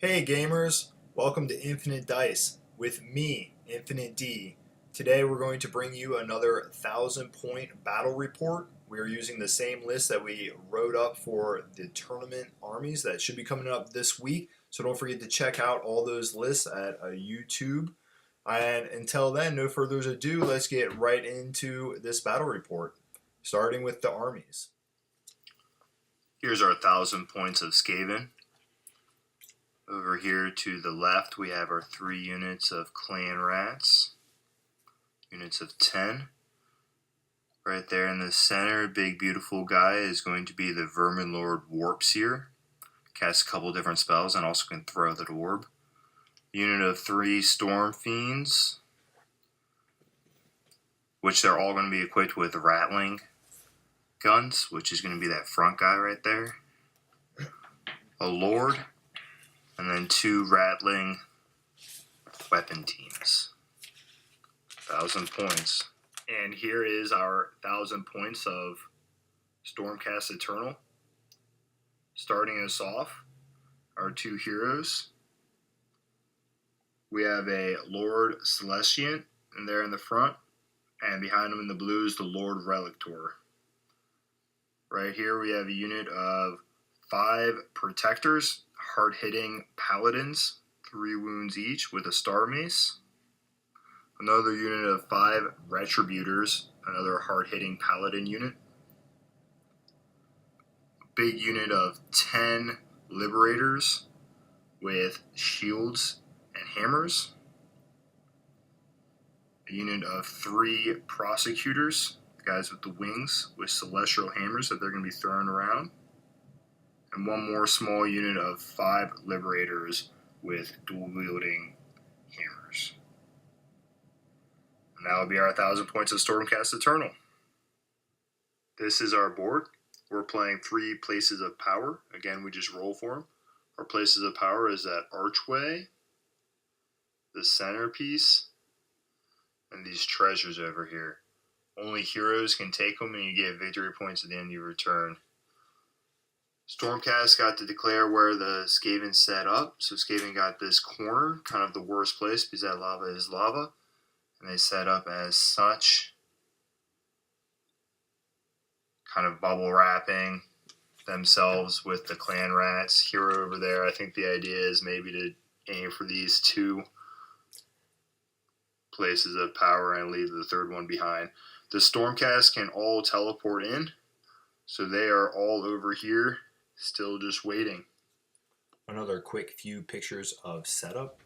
Hey gamers, welcome to Infinite Dice with me, Infinite D. Today we're going to bring you another 1,000-point battle report. We are using the same list that we wrote up for the tournament armies that should be coming up this week. So don't forget to check out all those lists at YouTube. And until then, no further ado, let's get right into this battle report, starting with the armies. Here's our 1,000 points of Skaven. Over here to the left, we have our 3 units of clan rats, units of 10. Right there in the center, big beautiful guy is going to be the Vermin Lord Warp Seer. Casts a couple different spells and also can throw the orb. Unit of 3 Storm Fiends, which they're all going to be equipped with rattling guns, which is going to be that front guy right there. A Lord. And then 2 rattling weapon teams. 1,000 points. And here is our 1,000 points of Stormcast Eternal. Starting us off, our 2 heroes. We have a Lord Celestiant, and there in the front. And behind him in the blue is the Lord Relictor. Right here we have a unit of 5 Protectors, hard-hitting Paladins, 3 wounds each with a Star Mace. Another unit of 5 Retributors, another hard-hitting Paladin unit. A big unit of 10 Liberators with shields and hammers. A unit of 3 Prosecutors, the guys with the wings, with celestial hammers that they're going to be throwing around. And 1 more small unit of 5 Liberators with dual-wielding hammers. And that will be our 1,000 points of Stormcast Eternal. This is our board. We're playing 3 places of power. Again, we just roll for them. Our places of power is that archway, the centerpiece, and these treasures over here. Only heroes can take them, and you get victory points at the end of your turn. Stormcast got to declare where the Skaven set up. So Skaven got this corner, kind of the worst place because that lava is lava. And they set up as such, kind of bubble wrapping themselves with the clan rats. Hero over there, I think the idea is maybe to aim for these 2 places of power and leave the 3rd one behind. The Stormcast can all teleport in. So they are all over here. Still just waiting. Another quick few pictures of setup.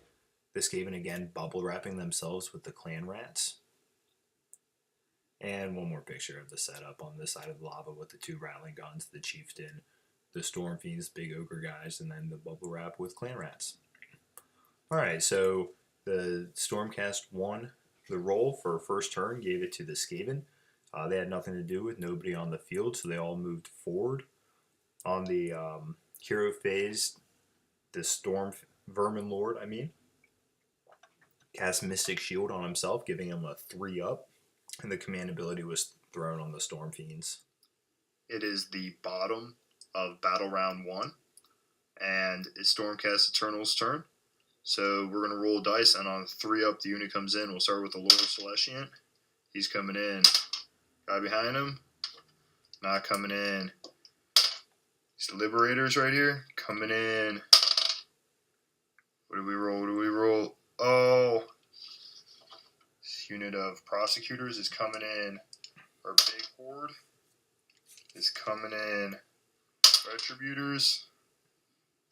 The Skaven again bubble wrapping themselves with the clan rats. And 1 more picture of the setup on this side of the lava with the 2 rattling guns, the chieftain, the storm fiends, big ogre guys, and then the bubble wrap with clan rats. Alright, so the Stormcast won the roll for first turn, gave it to the Skaven. They had nothing to do with nobody on the field, so they all moved forward. On the hero phase, the Vermin Lord, cast Mystic Shield on himself, giving him a 3-up, and the command ability was thrown on the Storm Fiends. It is the bottom of Battle Round 1, and it's Stormcast Eternal's turn. So we're going to roll dice, and on 3-up, the unit comes in. We'll start with the Lord Celestiant. He's coming in. Guy behind him, not coming in. Liberators right here, coming in. What do we roll? Oh! This unit of Prosecutors is coming in. Our big horde is coming in. Retributors,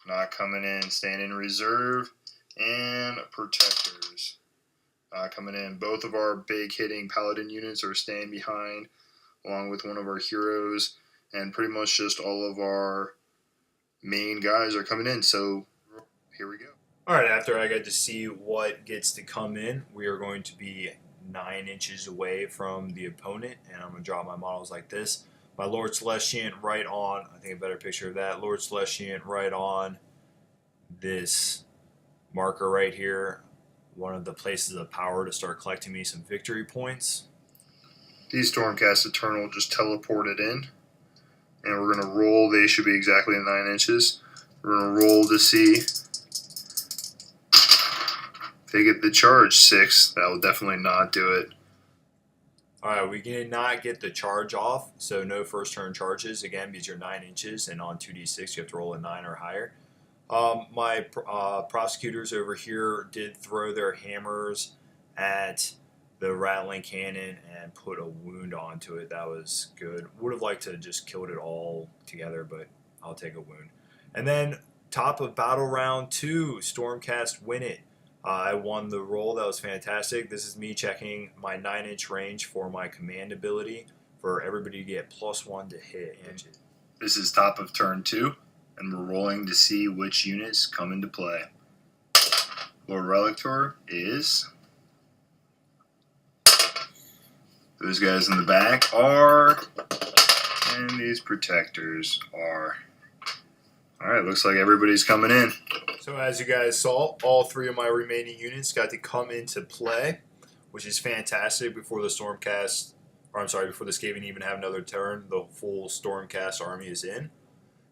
not coming in. Staying in reserve. And Protectors, not coming in. Both of our big hitting Paladin units are staying behind, along with 1 of our heroes. And pretty much just all of our main guys are coming in. So here we go. Alright, after I got to see what gets to come in, we are going to be 9 inches away from the opponent. And I'm going to draw my models like this. My Lord Celestiant right on, I think a better picture of that. Lord Celestiant right on this marker right here. 1 of the places of power to start collecting me some victory points. These Stormcast Eternal just teleported in. And we're going to roll. They should be exactly 9 inches. We're going to roll to see they get the charge 6. That will definitely not do it. Alright, we did not get the charge off, so no first turn charges, again, because you're 9 inches, and on 2d6 you have to roll a 9 or higher. My prosecutors over here did throw their hammers at the rattling cannon and put a wound onto it. That was good. Would have liked to just killed it all together, but I'll take a wound. And then top of battle round 2, Stormcast win it. I won the roll. That was fantastic. This is me checking my 9-inch range for my command ability for everybody to get +1 to hit. This is top of turn 2, and we're rolling to see which units come into play. Lord Relictor is... Those guys in the back are... And these protectors are... Alright, looks like everybody's coming in. So as you guys saw, all 3 of my remaining units got to come into play, which is fantastic before the Stormcast, or I'm sorry, before the Skaven even have another turn, the full Stormcast army is in.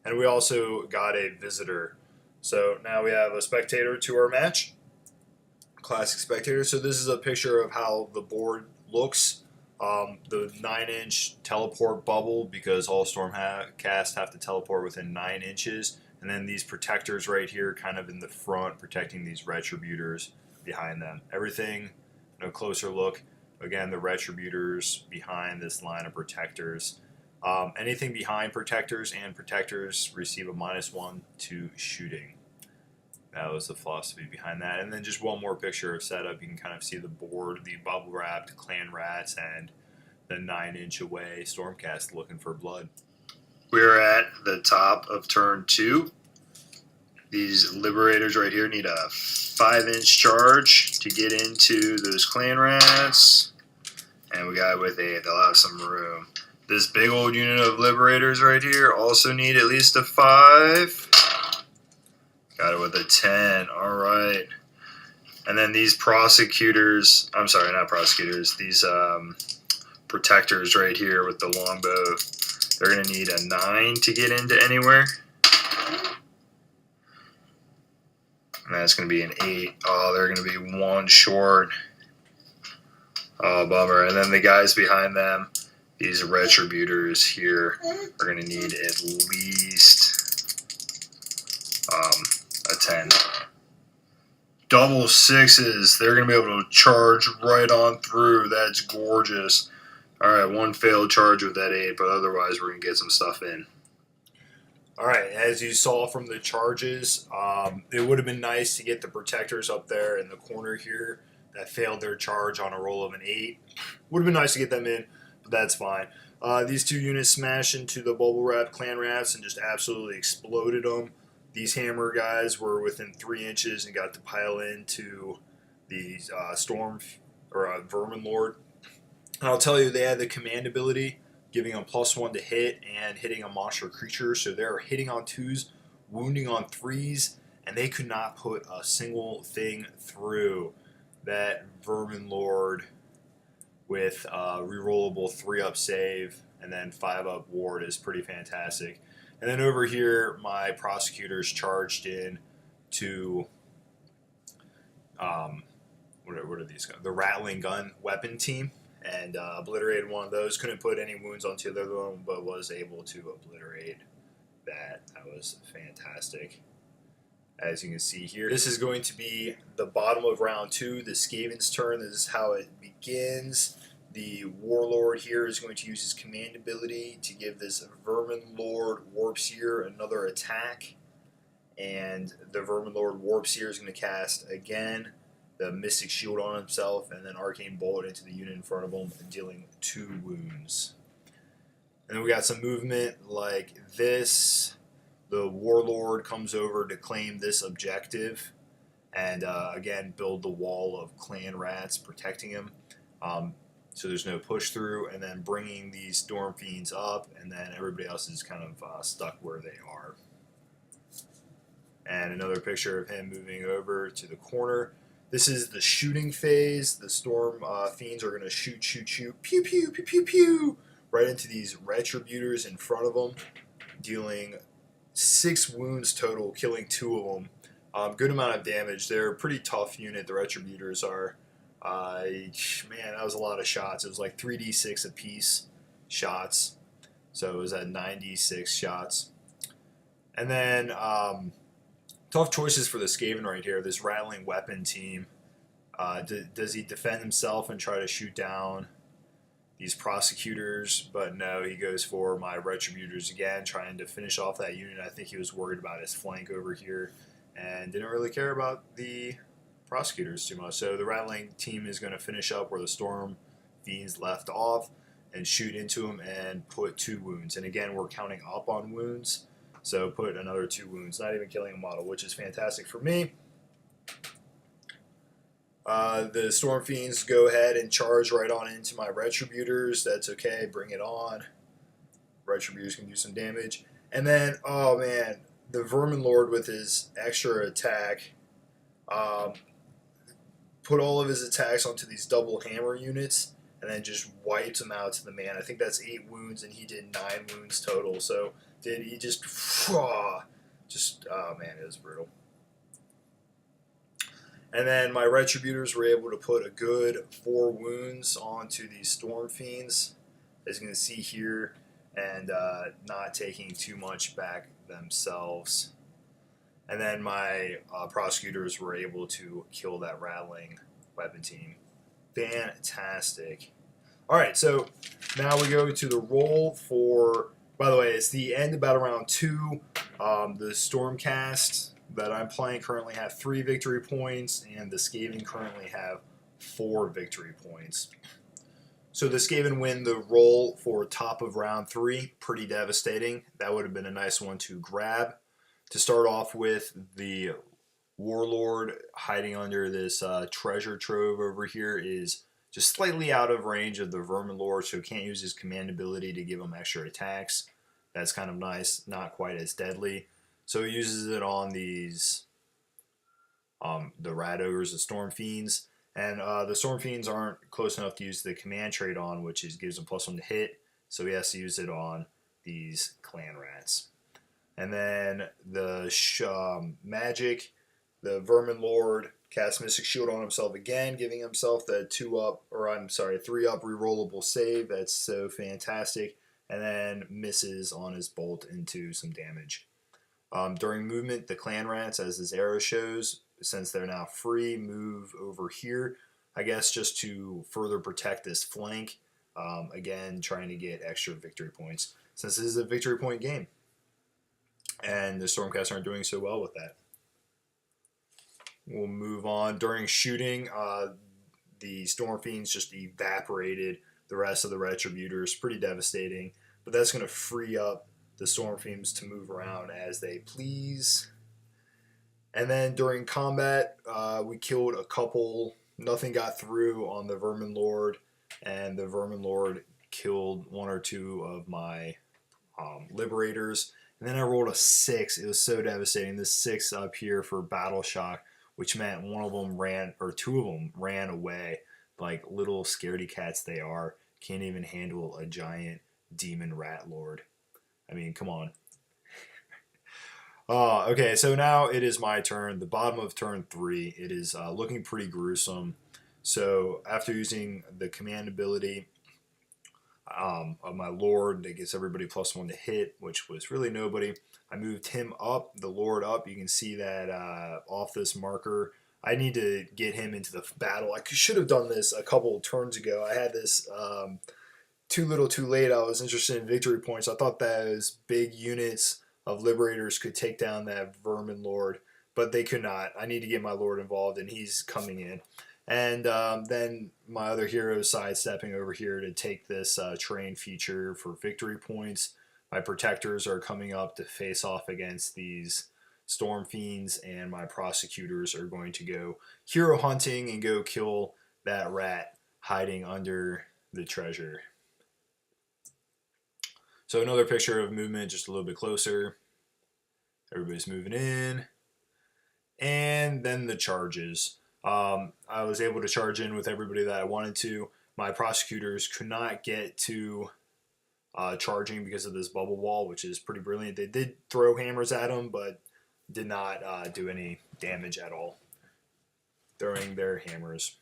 And we also got a visitor. So now we have a spectator to our match. Classic spectator. So this is a picture of how the board looks. The 9-inch teleport bubble, because all Stormcast have to teleport within 9 inches. And then these protectors right here kind of in the front protecting these retributors behind them. Everything, closer look. Again, the retributors behind this line of protectors. Anything behind protectors and protectors receive a -1 to shooting. That was the philosophy behind that. And then just one more picture of setup. You can kind of see the board, the bubble wrapped clan rats, and the 9-inch away Stormcast looking for blood. We're at the top of turn 2. These Liberators right here need a 5-inch charge to get into those clan rats. And we got with 8. They'll have some room. This big old unit of Liberators right here also need at least a 5. Got it with a 10. All right. And then these prosecutors, I'm sorry, not prosecutors, these protectors right here with the longbow, they're going to need a 9 to get into anywhere. And that's going to be an 8. Oh, they're going to be 1 short. Oh, bummer. And then the guys behind them, these retributors here, are going to need at least a 10. Double 6s. They're going to be able to charge right on through. That's gorgeous. All right, 1 failed charge with that 8, but otherwise we're going to get some stuff in. All right, as you saw from the charges, it would have been nice to get the protectors up there in the corner here that failed their charge on a roll of an 8. Would have been nice to get them in, but that's fine. These 2 units smashed into the bubble wrap clan rats and just absolutely exploded them. These hammer guys were within 3 inches and got to pile into the Vermin Lord. And I'll tell you, they had the command ability, giving them +1 to hit and hitting a monster creature. So they're hitting on 2s, wounding on 3s, and they could not put a single thing through. That Vermin Lord with rerollable 3-up save and then 5-up ward is pretty fantastic. And then over here, my prosecutors charged in to what are these guys? The rattling gun weapon team, and obliterated one of those. Couldn't put any wounds onto the other one, but was able to obliterate that. That was fantastic. As you can see here, this is going to be the bottom of round 2, the Skaven's turn. This is how it begins. The Warlord here is going to use his command ability to give this Vermin Lord Warpseer another attack. And the Vermin Lord Warpseer is going to cast again the Mystic Shield on himself and then Arcane Bolt into the unit in front of him, dealing 2 wounds. And then we got some movement like this. The Warlord comes over to claim this objective and again build the wall of clan rats protecting him. So there's no push through, and then bringing these Storm Fiends up, and then everybody else is kind of stuck where they are. And another picture of him moving over to the corner. This is the shooting phase. The Storm Fiends are going to shoot, pew, pew, pew, pew, pew, right into these Retributors in front of them, dealing 6 wounds total, killing 2 of them. Good amount of damage. They're a pretty tough unit. The Retributors are. Man, that was a lot of shots. It was like 3d6 a piece shots. So it was at 96 shots. And then tough choices for the Skaven right here. This rattling weapon team. Does he defend himself and try to shoot down these prosecutors? But no, he goes for my Retributors again, trying to finish off that unit. I think he was worried about his flank over here and didn't really care about the prosecutors too much. So the rattling team is going to finish up where the Storm Fiends left off and shoot into him and put 2 wounds. And again, we're counting up on wounds, so put another 2 wounds, not even killing a model, which is fantastic for me. The Storm Fiends go ahead and charge right on into my Retributors. That's okay, bring it on. Retributors can do some damage. And then, oh man, the Vermin Lord with his extra attack put all of his attacks onto these double hammer units and then just wiped them out to the man. I think that's 8 wounds, and he did 9 wounds total. So he just, oh man, it was brutal. And then my Retributors were able to put a good 4 wounds onto these Storm Fiends, as you can see here, and not taking too much back themselves. And then my Prosecutors were able to kill that rattling weapon team. Fantastic. Alright, so now we go to the roll for, by the way, it's the end of Battle Round 2. The Stormcast that I'm playing currently have 3 victory points, and the Skaven currently have 4 victory points. So the Skaven win the roll for top of round 3. Pretty devastating. That would have been a nice one to grab. To start off with, the Warlord hiding under this treasure trove over here is just slightly out of range of the Vermin Lord, so can't use his command ability to give him extra attacks. That's kind of nice, not quite as deadly. So he uses it on these, the Rat Ogres, the Storm Fiends. And the Storm Fiends aren't close enough to use the command trait on, which gives him +1 to hit. So he has to use it on these Clan Rats. And then the magic, the Vermin Lord casts Mystic Shield on himself again, giving himself the 3-up rerollable save. That's so fantastic. And then misses on his bolt into some damage. During movement, the Clan Rats, as this arrow shows, since they're now free, move over here, I guess just to further protect this flank. Again, trying to get extra victory points, since this is a victory point game. And the Stormcast aren't doing so well with that. We'll move on. During shooting, the Storm Fiends just evaporated the rest of the Retributors. Pretty devastating. But that's going to free up the Storm Fiends to move around as they please. And then during combat, we killed a couple. Nothing got through on the Vermin Lord. And the Vermin Lord killed 1 or 2 of my Liberators. And then I rolled a 6. It was so devastating. This 6 up here for Battle Shock, which meant 2 of them ran away. Like little scaredy cats they are. Can't even handle a giant demon rat lord. I mean, come on. Okay, so now it is my turn. The bottom of turn 3. It is looking pretty gruesome. So after using the command ability of my Lord that gets everybody +1 to hit, which was really nobody, I moved him up, the Lord up. You can see that off this marker. I need to get him into the battle. I should have done this a couple of turns ago. I had this too little too late. I was interested in victory points. I thought those big units of Liberators could take down that Vermin Lord, but they could not. I need to get my Lord involved, and he's coming in. And then my other hero is sidestepping over here to take this terrain feature for victory points. My Protectors are coming up to face off against these Storm Fiends, and my Prosecutors are going to go hero hunting and go kill that rat hiding under the treasure. So another picture of movement just a little bit closer. Everybody's moving in. And then the charges. I was able to charge in with everybody that I wanted to. My Prosecutors could not get to charging because of this bubble wall, which is pretty brilliant. They did throw hammers at them, but did not do any damage at all, throwing their hammers.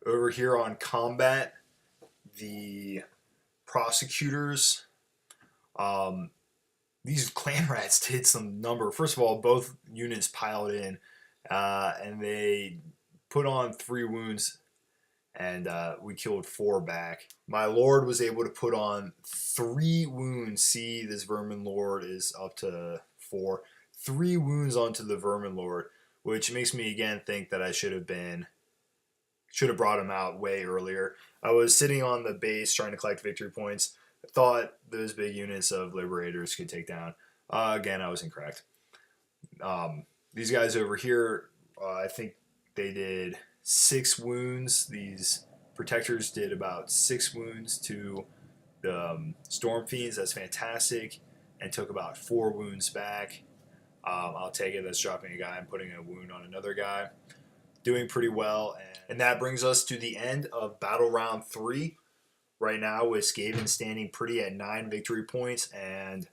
Over here on combat, the prosecutors, these clan rats did some number. First of all, both units piled in, and they put on 3 wounds, and we killed 4 back. My lord was able to put on 3 wounds. See, this vermin lord is up to 4. 3 wounds onto the vermin lord, which makes me again think that I should have brought him out way earlier. I was sitting on the base trying to collect victory points. I thought those big units of liberators could take down. Again, I was incorrect. These guys over here, I think they did 6 wounds. These protectors did about 6 wounds to the Storm Fiends. That's fantastic. And took about 4 wounds back. I'll take it. That's dropping a guy and putting a wound on another guy. Doing pretty well. And that brings us to the end of Battle Round 3. Right now with Skaven standing pretty at 9 victory points and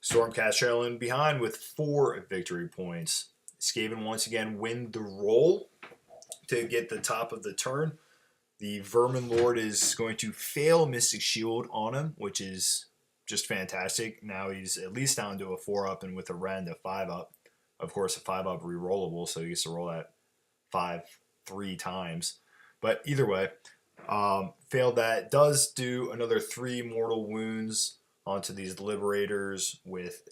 Stormcast trailing behind with 4 victory points. Skaven once again win the roll to get the top of the turn. The Vermin Lord is going to fail Mystic Shield on him, which is just fantastic. Now he's at least down to a 4-up, and with a rend a 5-up. Of course, a 5-up rerollable, so he gets to roll that 5 3 times. But either way, failed that. Does do another 3 mortal wounds onto these liberators with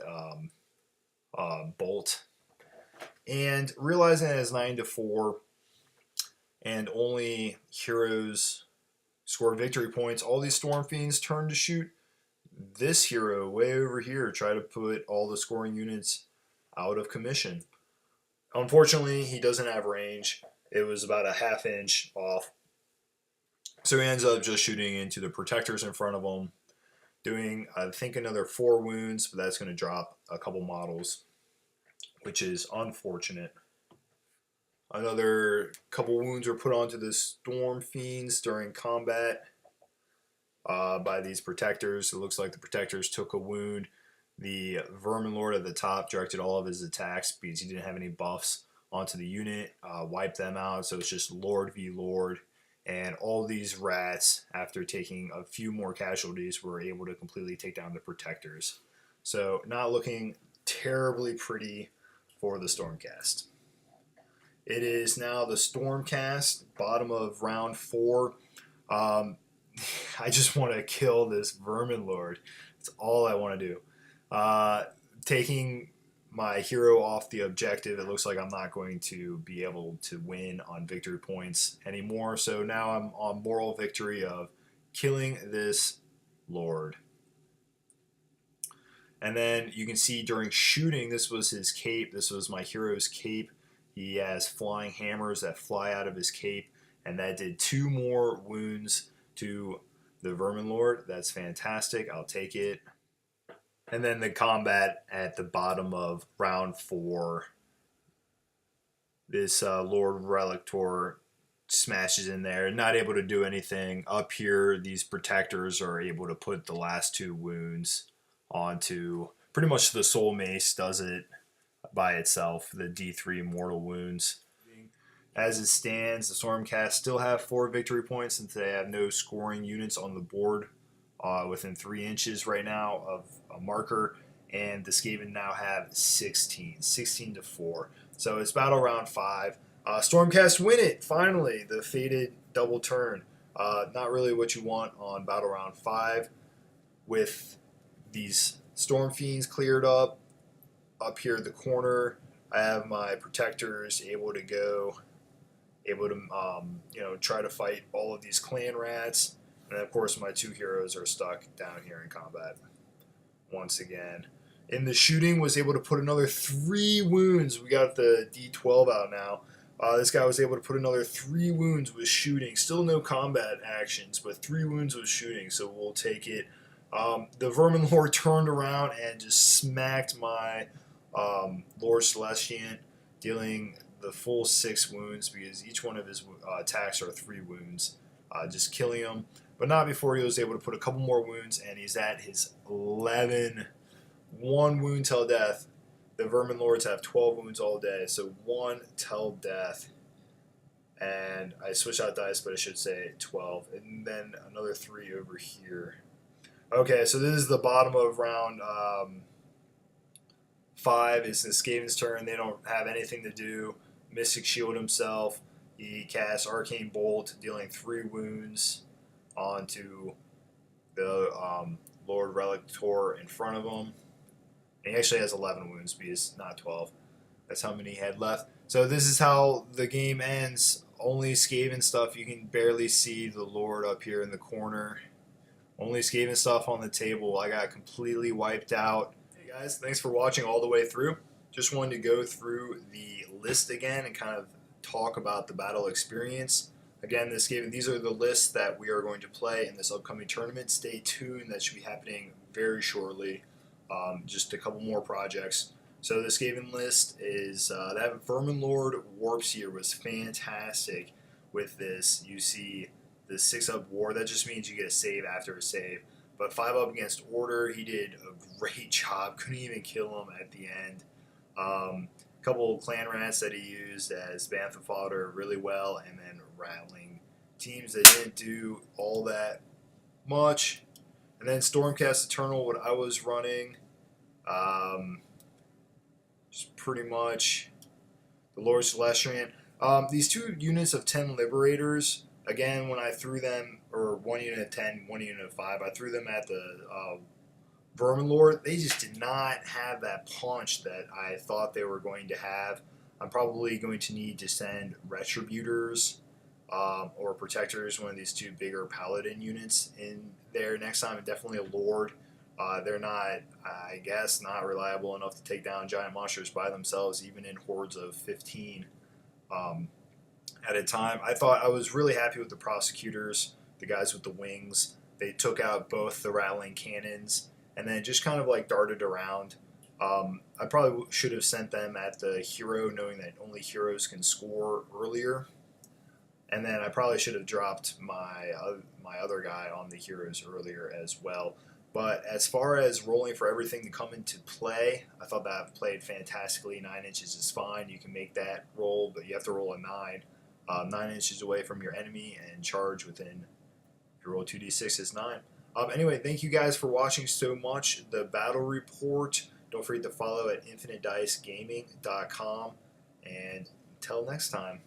bolt. And realizing it is 9-4 and only heroes score victory points, all these Storm Fiends turn to shoot. This hero way over here try to put all the scoring units out of commission. Unfortunately, he doesn't have range. It was about a ½ inch off. So he ends up just shooting into the protectors in front of him, doing, I think, another 4 wounds, but that's going to drop a couple models, which is unfortunate. Another couple wounds were put onto the Storm Fiends during combat by these protectors. It looks like the protectors took a wound. The Vermin Lord at the top directed all of his attacks because he didn't have any buffs onto the unit, wiped them out, so it's just Lord v Lord. And all these rats, after taking a few more casualties, were able to completely take down the protectors. So not looking terribly pretty for the Stormcast. It is now the Stormcast, bottom of round 4. I just want to kill this Vermin Lord. That's all I want to do. Taking my hero off the objective, it looks like I'm not going to be able to win on victory points anymore. So now I'm on moral victory of killing this Lord. And then you can see during shooting, this was his cape. This was my hero's cape. He has flying hammers that fly out of his cape, and that did 2 more wounds to the Vermin Lord. That's fantastic. I'll take it. And then the combat at the bottom of round 4. This Lord Relictor smashes in there, not able to do anything. Up here, these protectors are able to put the last 2 wounds onto. Pretty much the Soul Mace does it by itself, the D3 mortal wounds. As it stands, the Stormcast still have 4 victory points since they have no scoring units on the board within 3 inches right now of a marker, and the Skaven now have 16-4. So it's battle round 5. Stormcast win it, finally, the fated double turn. Not really what you want on battle round 5 with these Storm Fiends cleared up. Up here at the corner, I have my protectors able to try to fight all of these clan rats. And of course, my 2 heroes are stuck down here in combat once again. In the shooting, was able to put another 3 wounds. We got the D12 out now. This guy was able to put another 3 wounds with shooting. Still no combat actions, but 3 wounds with shooting, so we'll take it. The Vermin Lord turned around and just smacked my Lord Celestian, dealing the full 6 wounds because each one of his attacks are 3 wounds. Just killing him, but not before he was able to put a couple more wounds, and he's at his 11. 1 wound till death. The Vermin Lords have 12 wounds all day, so 1 till death. And I switched out dice, but I should say 12. And then another 3 over here. Okay, so this is the bottom of round 5. It's the Skaven's turn. They don't have anything to do. Mystic Shield himself. He casts Arcane Bolt, dealing 3 wounds onto the Lord Relictor in front of him. And he actually has 11 wounds, because not 12. That's how many he had left. So this is how the game ends. Only Skaven stuff. You can barely see the Lord up here in the corner. Only Skaven stuff on the table. I got completely wiped out. Hey guys, thanks for watching all the way through. Just wanted to go through the list again and kind of talk about the battle experience. Again, these are the lists that we are going to play in this upcoming tournament. Stay tuned. That should be happening very shortly. Just a couple more projects. So the Skaven list is that Vermin Lord Warp Seer was fantastic with this. You see the 6-up war. That just means you get a save after a save. But 5-up against Order, he did a great job. Couldn't even kill him at the end. Couple clan rats that he used as bantha fodder really well, and then rattling teams that didn't do all that much. And then Stormcast Eternal, what I was running, just pretty much the Lord Celestian. These 2 units of 10 Liberators, again, when I threw them, or 1 unit of 10, 1 unit of 5, I threw them at the Vermin Lord. They just did not have that punch that I thought they were going to have. I'm probably going to need to send Retributors or Protectors, one of these 2 bigger Paladin units in there next time, and definitely a Lord. They're not, I guess, not reliable enough to take down giant monsters by themselves, even in hordes of 15 at a time. I was really happy with the Prosecutors, the guys with the wings. They took out both the rattling cannons and then just kind of like darted around. I probably should have sent them at the hero, knowing that only heroes can score earlier. And then I probably should have dropped my other guy on the heroes earlier as well. But as far as rolling for everything to come into play, I thought that played fantastically. 9 inches is fine. You can make that roll, but you have to roll a 9. 9 inches away from your enemy and charge within, if you roll 2d6 is 9. Anyway, thank you guys for watching so much. The Battle Report. Don't forget to follow at infinitedicegaming.com. And until next time.